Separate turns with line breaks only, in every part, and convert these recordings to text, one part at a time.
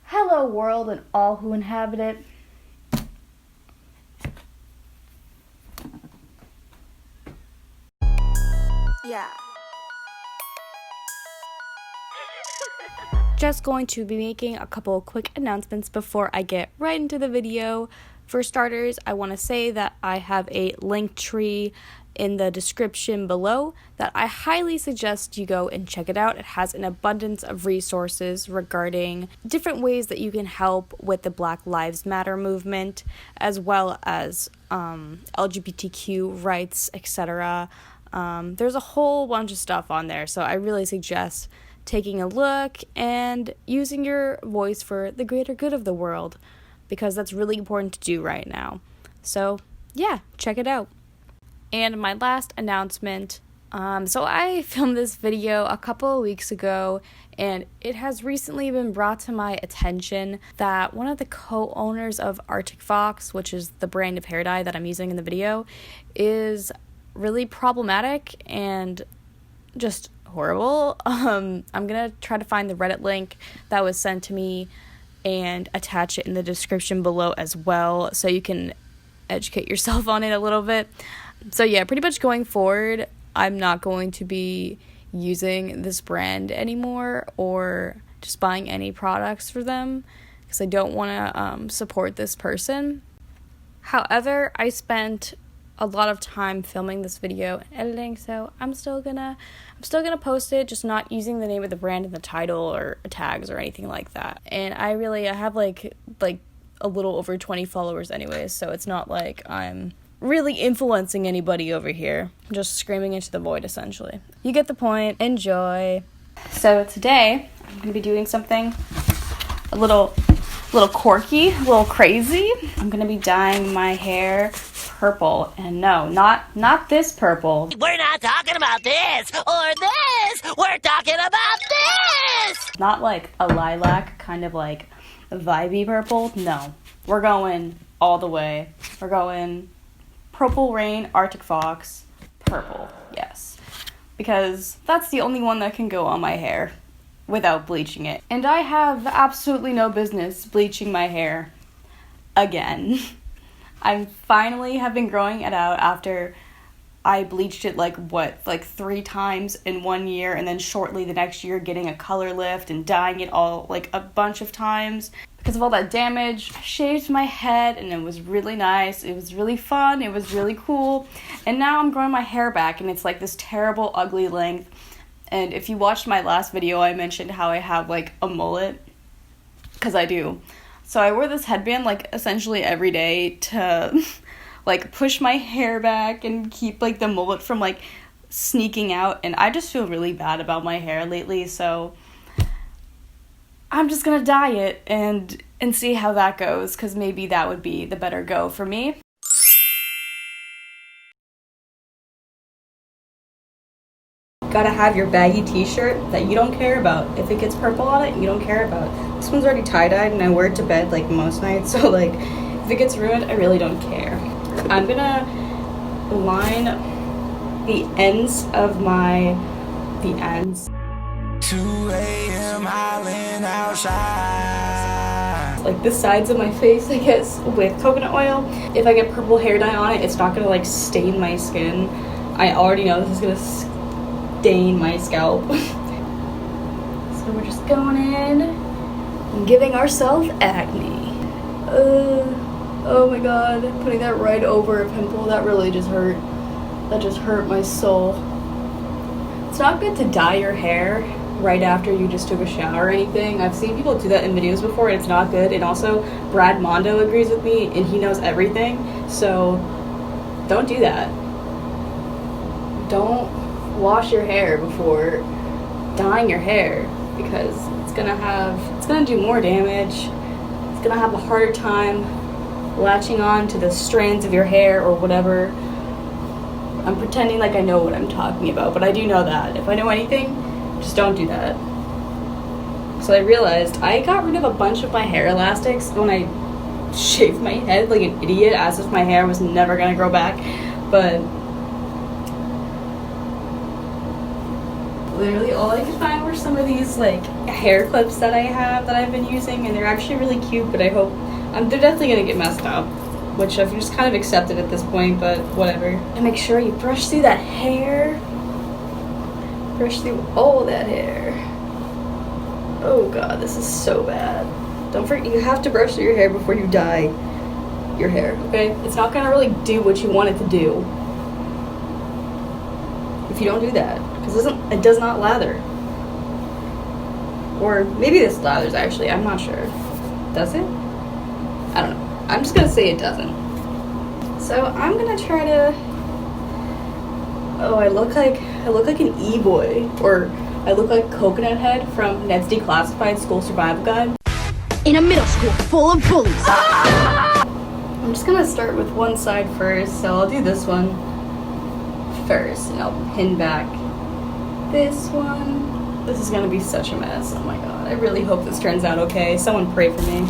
Hello world and all who inhabit it.
Yeah.
Just going to be making a couple quick announcements before I get right into the video. For starters, I want to say that I have a link tree in the description below that I highly suggest you go and check it out. It has an abundance of resources regarding different ways that you can help with the Black Lives Matter movement, as well as LGBTQ rights, etc. There's a whole bunch of stuff on there, so I really suggest taking a look and using your voice for the greater good of the world, because that's really important to do right now. So yeah, check it out. And my last announcement, so I filmed this video a couple of weeks ago, and it has recently been brought to my attention that one of the co-owners of Arctic Fox, which is the brand of hair dye that I'm using in the video, is really problematic and just horrible. I'm gonna try to find the Reddit link that was sent to me and attach it in the description below as well, so you can educate yourself on it a little bit. So yeah, pretty much going forward, I'm not going to be using this brand anymore or just buying any products for them because I don't want to support this person. However, I spent a lot of time filming this video and editing, so I'm still gonna post it, just not using the name of the brand in the title or tags or anything like that. And I have like a little over 20 followers anyways, so it's not like I'm really influencing anybody over here. I'm just screaming into the void, essentially. You get the point. Enjoy. So today I'm gonna be doing something a little quirky, a little crazy. I'm gonna be dyeing my hair purple, and no, not this purple.
We're not talking about this or this. We're talking about this.
Not like a lilac, kind of like a vibey purple. No, we're going all the way. We're going Purple Rain, Arctic Fox, purple. Yes, because that's the only one that can go on my hair without bleaching it. And I have absolutely no business bleaching my hair again. I finally have been growing it out after I bleached it like 3 times in 1 year, and then shortly the next year getting a color lift and dyeing it all like a bunch of times. Because of all that damage, I shaved my head and it was really nice. It was really fun. It was really cool. And now I'm growing my hair back and it's like this terrible, ugly length. And if you watched my last video, I mentioned how I have like a mullet, because I do. So I wear this headband like essentially every day to like push my hair back and keep like the mullet from like sneaking out. And I just feel really bad about my hair lately, so I'm just gonna dye it and see how that goes, because maybe that would be the better go for me. Gotta have your baggy t-shirt that you don't care about. If it gets purple on it, you don't care about. This one's already tie-dyed and I wear it to bed like most nights, so like if it gets ruined, I really don't care. I'm gonna line the ends of the ends.
2 a.m. howling outside.
Like the sides of my face, I guess, with coconut oil. If I get purple hair dye on it, it's not gonna like stain my skin. I already know this is gonna stain my scalp. So we're just going in and giving ourselves acne. Oh my god, putting that right over a pimple, that really just hurt. That just hurt my soul. It's not good to dye your hair right after you just took a shower or anything. I've seen people do that in videos before and it's not good. And also, Brad Mondo agrees with me and he knows everything. So don't do that. Don't wash your hair before dyeing your hair, because it's gonna do more damage. It's gonna have a harder time latching on to the strands of your hair or whatever. I'm pretending like I know what I'm talking about, but I do know that. If I know anything, just don't do that. So I realized I got rid of a bunch of my hair elastics when I shaved my head like an idiot, as if my hair was never gonna grow back. But Literally all I could find were some of these like hair clips that I have that I've been using, and they're actually really cute, but I hope they're definitely gonna get messed up, which I've just kind of accepted at this point, but whatever. And make sure you brush through that hair. Brush through all that hair. Oh god, this is so bad. Don't forget, you have to brush through your hair before you dye your hair, okay? It's not gonna really do what you want it to do if you don't do that, because it does not lather. Or maybe this lathers actually, I'm not sure. Does it? I don't know. I'm just gonna say it doesn't. So I'm gonna try to. Oh, I look like an e-boy, or I look like Coconut Head from Ned's Declassified School Survival Guide.
In a middle school full of bullies.
I'm just gonna start with one side first, so I'll do this one first, and I'll pin back this one. This is gonna be such a mess. Oh my god, I really hope this turns out okay. Someone pray for me.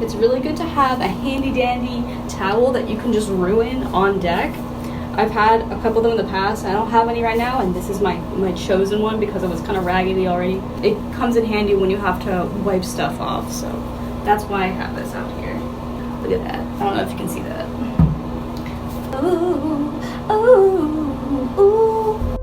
It's really good to have a handy dandy towel that you can just ruin on deck. I've had a couple of them in the past. I don't have any right now, and this is my chosen one because it was kind of raggedy already. It comes in handy when you have to wipe stuff off, so that's why I have this out here. Look at that. I don't know if you can see that. Ooh, ooh, ooh.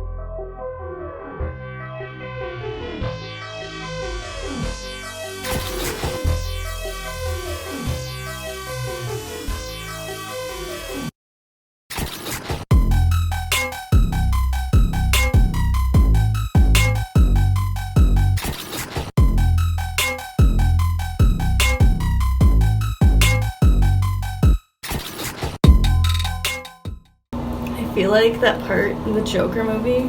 I feel like that part in the Joker movie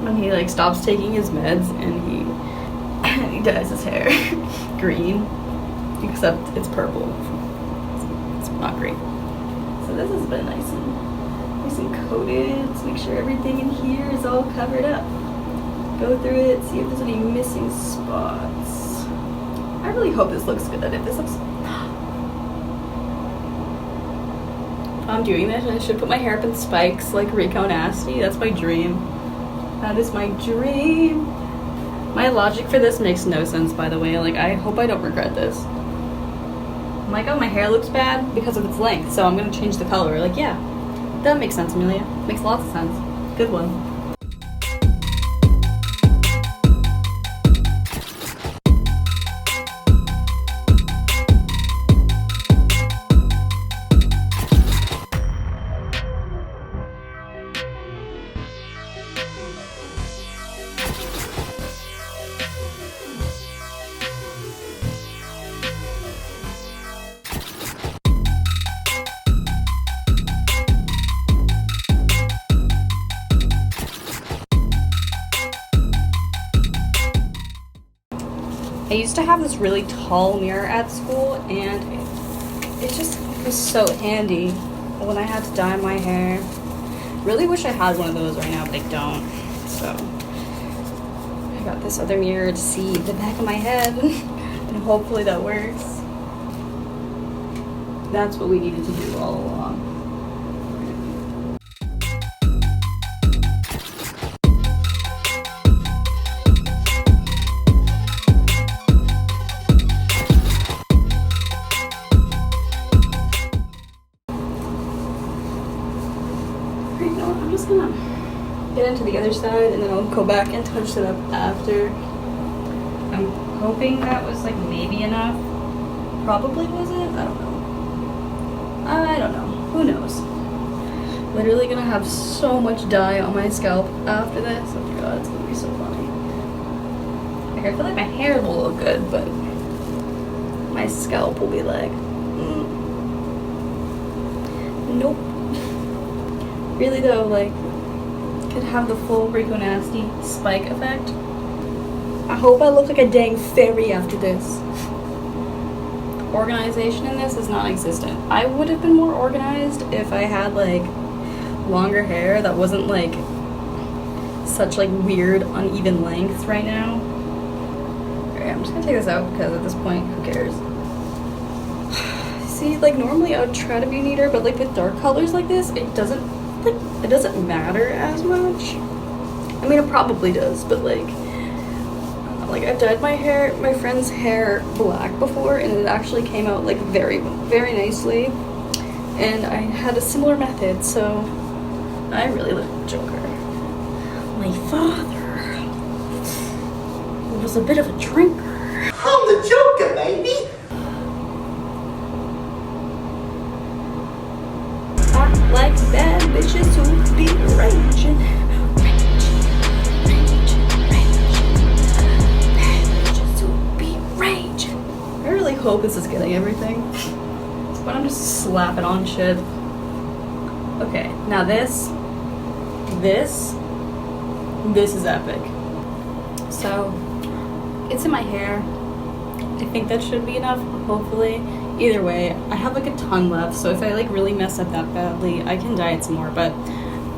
when he like stops taking his meds and he dyes his hair green, except it's purple. It's not great. So this has been nice and coated. Let's make sure everything in here is all covered up. Go through it, see if there's any missing spots. I really hope this looks good. If this looks I'm doing this, and I should put my hair up in spikes like Rico Nasty. That's my dream. That is my dream. My logic for this makes no sense, by the way. Like, I hope I don't regret this. I'm like, oh, my hair looks bad because of its length, so I'm gonna change the color. Like, yeah, that makes sense, Amelia. Makes lots of sense. Good one. I used to have this really tall mirror at school, and it just was so handy when I had to dye my hair. Really wish I had one of those right now, but I don't. So I got this other mirror to see the back of my head, and hopefully that works. That's what we needed to do all along. I'm just gonna get into the other side and then I'll go back and touch it up after. I'm hoping that was like maybe enough. Probably wasn't. I don't know. Who knows? Literally gonna have so much dye on my scalp after this. Oh my god, it's gonna be so funny. Like, I feel like my hair will look good, but my scalp will be like, nope. Really though, like, could have the full Rico Nasty spike effect. I hope I look like a dang fairy after this. Organization in this is non-existent. I would have been more organized if I had like longer hair that wasn't like such like weird uneven length right now. Alright, I'm just gonna take this out because at this point, who cares? See, like normally I would try to be neater, but like with dark colors like this, it doesn't matter as much. I mean, it probably does, but like I've dyed my friend's hair black before, and it actually came out like very, very nicely. And I had a similar method, so I really like the Joker. My father was a bit of a drinker.
I'm the Joker, baby!
I like bad bitches who be raging. Bad bitches who be raging. I really hope this is getting everything, but I'm just slapping on shit. Okay, now this is epic. So, it's in my hair. I think that should be enough, hopefully. Either way, I have like a ton left, so if I like really mess up that badly, I can dye it some more, but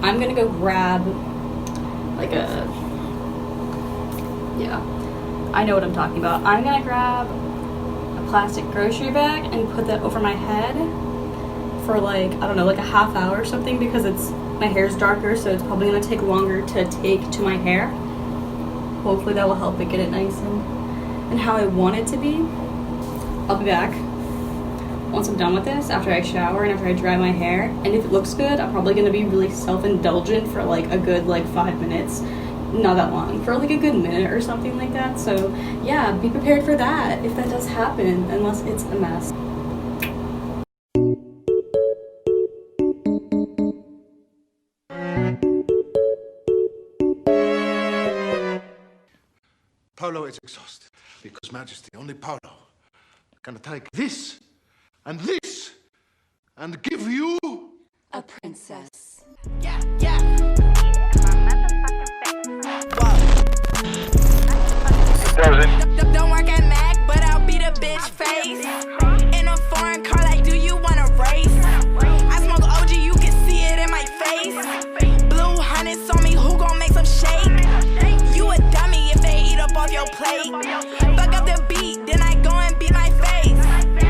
I'm gonna go grab like I know what I'm talking about. I'm gonna grab a plastic grocery bag and put that over my head for like, I don't know, like a half hour or something, because my hair's darker, so it's probably gonna take longer to take to my hair. Hopefully that will help it get it nice and how I want it to be. I'll be back once I'm done with this, after I shower and after I dry my hair. And if it looks good, I'm probably gonna be really self-indulgent for like a good 5 minutes. Not that long, for like a good minute or something like that. So yeah, be prepared for that if that does happen, unless it's a mess.
Polo is exhausted because Majesty, only Polo, can take this and give you
a princess.
Yeah, yeah. Don't work at Mac, but I'll be the bitch face. In a foreign car, like, do you wanna race? I smoke OG, you can see it in my face. Blue hundreds on me, who gon' make some shake? You a dummy if they eat up off your plate. Fuck up the beat, then I go and beat my face.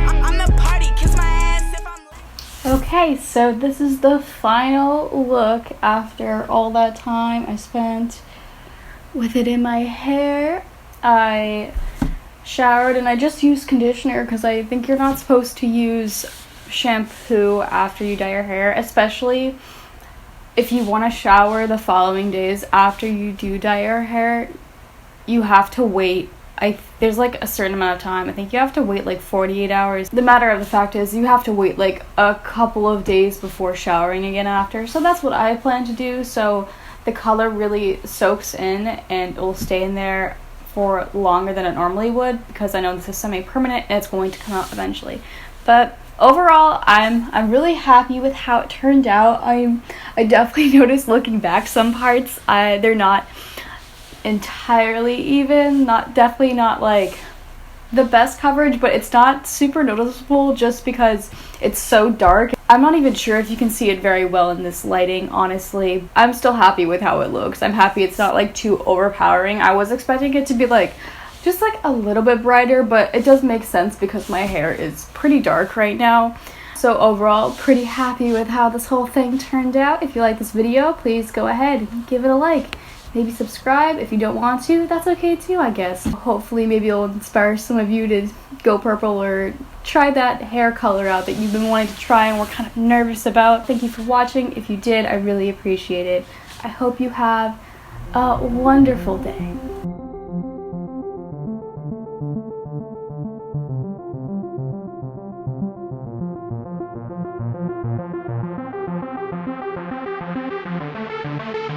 I'm the party, kiss my ass if I'm...
Okay, so this is the final look after all that time I spent with it in my hair. I showered and I just used conditioner because I think you're not supposed to use shampoo after you dye your hair, especially if you want to shower the following days after you do dye your hair. You have to wait. There's like a certain amount of time. I think you have to wait like 48 hours. The matter of the fact is you have to wait like a couple of days before showering again after. So that's what I plan to do. So the color really soaks in and it will stay in there for longer than it normally would, because I know this is semi-permanent and it's going to come out eventually. But overall, I'm really happy with how it turned out. I definitely noticed looking back some parts they're not entirely even, definitely not like the best coverage, but it's not super noticeable just because it's so dark. I'm not even sure if you can see it very well in this lighting, honestly. I'm still happy with how it looks. I'm happy it's not like too overpowering. I was expecting it to be like just like a little bit brighter, but it does make sense because my hair is pretty dark right now. So overall, pretty happy with how this whole thing turned out. If you like this video, please go ahead and give it a like. Maybe subscribe. If you don't want to, that's okay too, I guess. Hopefully maybe it'll inspire some of you to go purple or try that hair color out that you've been wanting to try and were kind of nervous about. Thank you for watching. If you did, I really appreciate it. I hope you have a wonderful day.